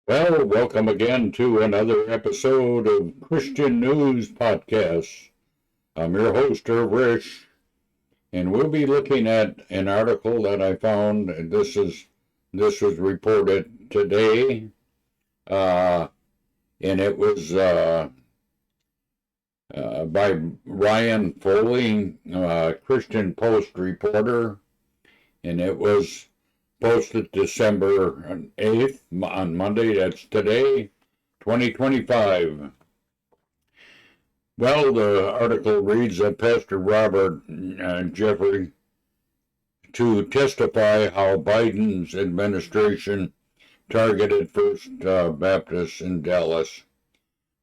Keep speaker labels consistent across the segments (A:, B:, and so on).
A: Well, welcome again to another episode of Christian News Podcast. I'm your host, Rich, and we'll be looking at an article that I found. This was reported today, and it was by Ryan Foley, Christian Post reporter, and it was posted December 8th on Monday. That's today, 2025. Well, the article reads that Pastor Robert Jeffress to testify how Biden's administration targeted First Baptist in Dallas.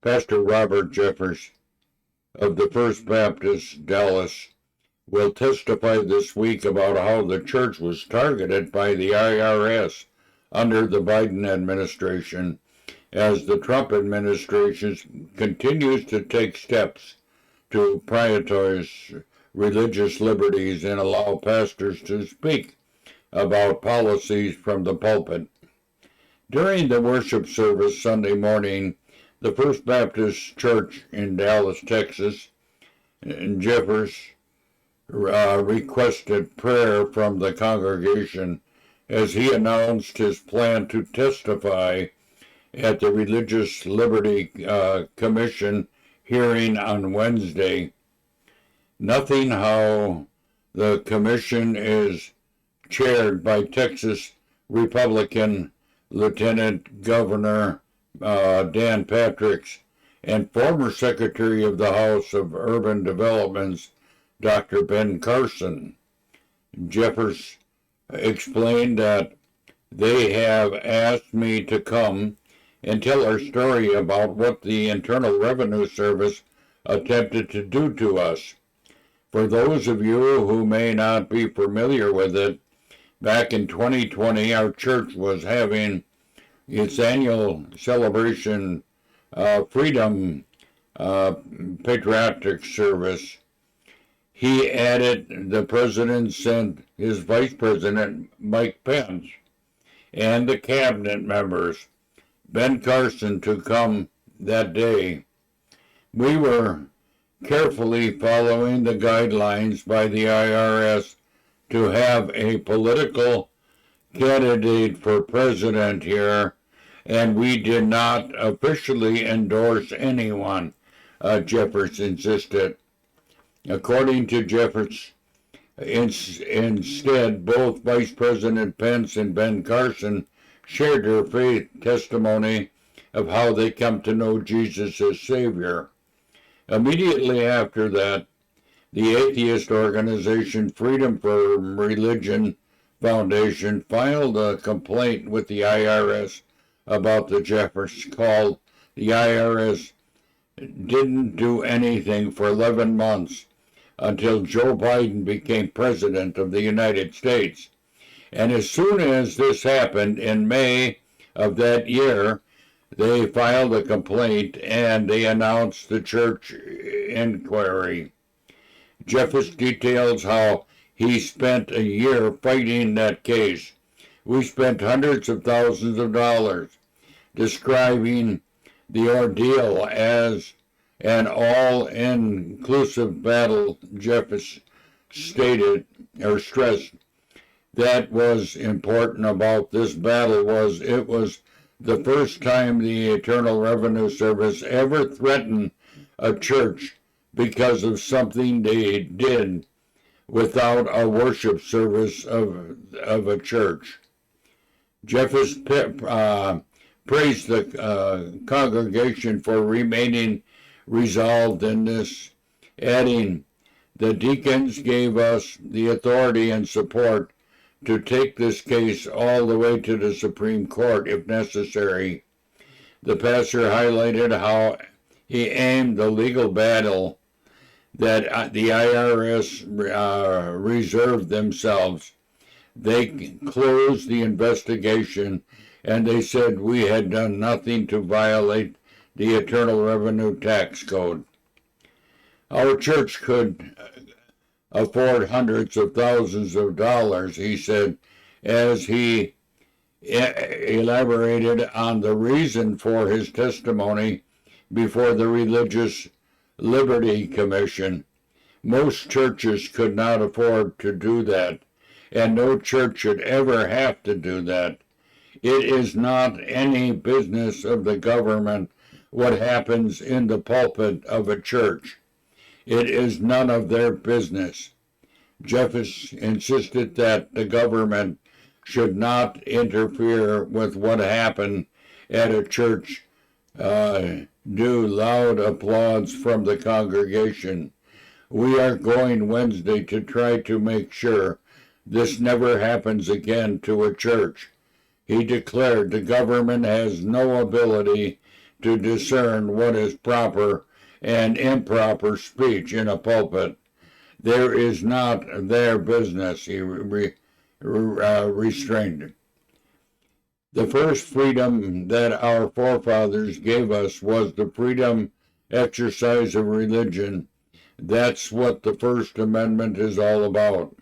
A: Pastor Robert Jeffress of the First Baptist Dallas will testify this week about how the church was targeted by the IRS under the Biden administration as the Trump administration continues to take steps to prioritize religious liberties and allow pastors to speak about policies from the pulpit. During the worship service Sunday morning, the First Baptist Church in Dallas, Texas, Jeffress requested prayer from the congregation as he announced his plan to testify at the Religious Liberty Commission hearing on Wednesday. Noting how the commission is chaired by Texas Republican Lieutenant Governor Dan Patrick and former Secretary of the House of Urban Developments Dr. Ben Carson. Jeffress explained that they have asked me to come and tell our story about what the Internal Revenue Service attempted to do to us. For those of you who may not be familiar with it, back in 2020, our church was having its annual celebration Freedom Patriotic Service. He added the president sent his vice president, Mike Pence, and the cabinet members, Ben Carson, to come that day. We were carefully following the guidelines by the IRS to have a political candidate for president here, and we did not officially endorse anyone, Jeffress insisted. According to Jeffress, instead, both Vice President Pence and Ben Carson shared their faith testimony of how they come to know Jesus as Savior. Immediately after that, the atheist organization Freedom from Religion Foundation filed a complaint with the IRS about the Jeffress call. The IRS didn't do anything for 11 months until Joe Biden became president of the United States. And as soon as this happened in May of that year, they filed a complaint and they announced the church inquiry. Jeffress details how he spent a year fighting that case. We spent hundreds of thousands of dollars, describing the ordeal as an all-inclusive battle. Jeffress stated or stressed that was important about this battle was it was the first time the Internal Revenue Service ever threatened a church because of something they did without a worship service of a church. Jeffress praised the congregation for remaining resolved in this, adding, "The deacons gave us the authority and support to take this case all the way to the Supreme Court if necessary." The pastor highlighted how he aimed the legal battle that the IRS reserved themselves. They closed the investigation and they said we had done nothing to violate the Internal Revenue Tax Code. Our church could afford hundreds of thousands of dollars, he said, as he elaborated on the reason for his testimony before the Religious Liberty Commission. Most churches could not afford to do that, and no church should ever have to do that. It is not any business of the government what happens in the pulpit of a church. It is none of their business. Jeffress insisted that the government should not interfere with what happened at a church due loud applause from the congregation. We are going Wednesday to try to make sure this never happens again to a church. He declared the government has no ability to discern what is proper and improper speech in a pulpit. There is not their business, he restrained. The first freedom that our forefathers gave us was the freedom exercise of religion. That's what the First Amendment is all about.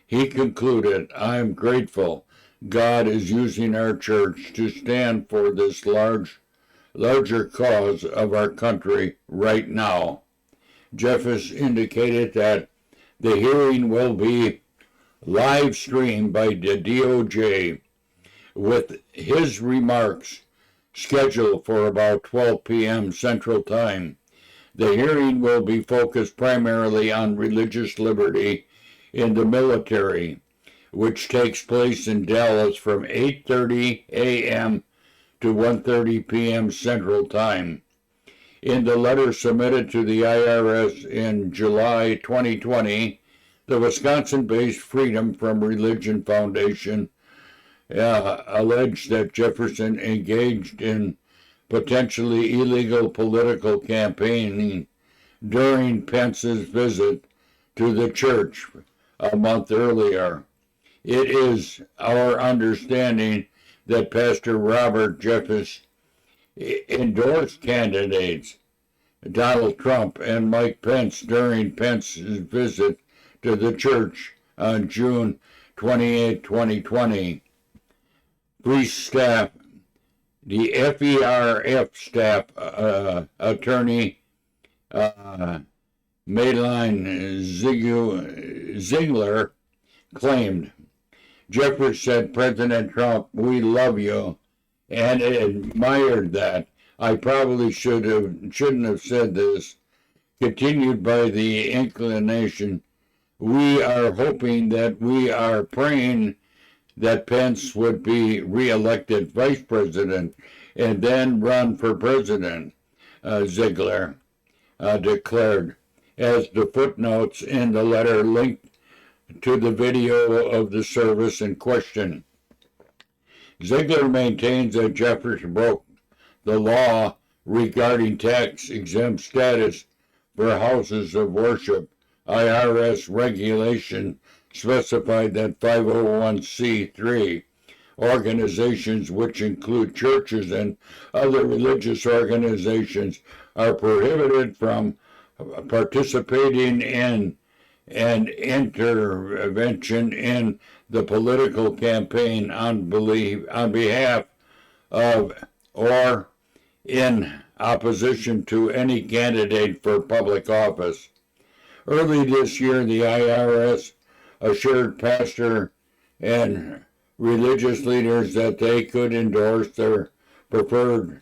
A: He concluded, I am grateful God is using our church to stand for this larger cause of our country right now. Jeffress indicated that the hearing will be live streamed by the DOJ, with his remarks scheduled for about 12 p.m. Central Time. The hearing will be focused primarily on religious liberty in the military, which takes place in Dallas from 8:30 a.m. to 1:30 p.m. Central Time. In the letter submitted to the IRS in July 2020, the Wisconsin-based Freedom from Religion Foundation alleged that Jefferson engaged in potentially illegal political campaigning during Pence's visit to the church a month earlier. It is our understanding that Pastor Robert Jeffress endorsed candidates Donald Trump and Mike Pence during Pence's visit to the church on June 28, 2020. Police staff, the FERF staff attorney Madeline Ziegler claimed. Jeffress said, President Trump, we love you, and admired that. I probably shouldn't have said this. Continued by the inclination, we are hoping that we are praying that Pence would be reelected vice president and then run for president, Ziegler declared, as the footnotes in the letter linked to the video of the service in question. Ziegler maintains that Jeffress broke the law regarding tax-exempt status for houses of worship. IRS regulation specified that 501c3 organizations, which include churches and other religious organizations, are prohibited from participating in and intervention in the political campaign on behalf of or in opposition to any candidate for public office. Early this year, the IRS assured pastors and religious leaders that they could endorse their preferred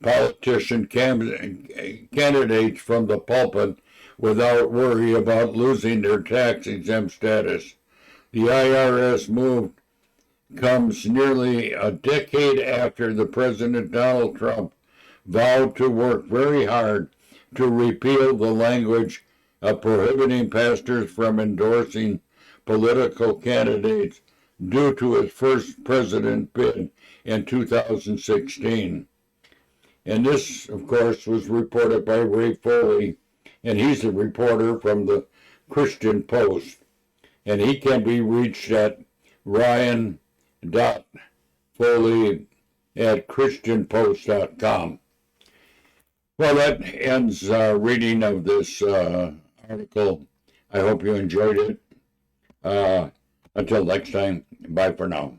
A: politician candidates from the pulpit without worry about losing their tax-exempt status. The IRS move comes nearly a decade after the President Donald Trump vowed to work very hard to repeal the language of prohibiting pastors from endorsing political candidates due to his first president bid in 2016. And this, of course, was reported by Ray Foley, and he's a reporter from the Christian Post. And he can be reached at ryan.foley@christianpost.com. Well, that ends reading of this article. I hope you enjoyed it. Until next time, bye for now.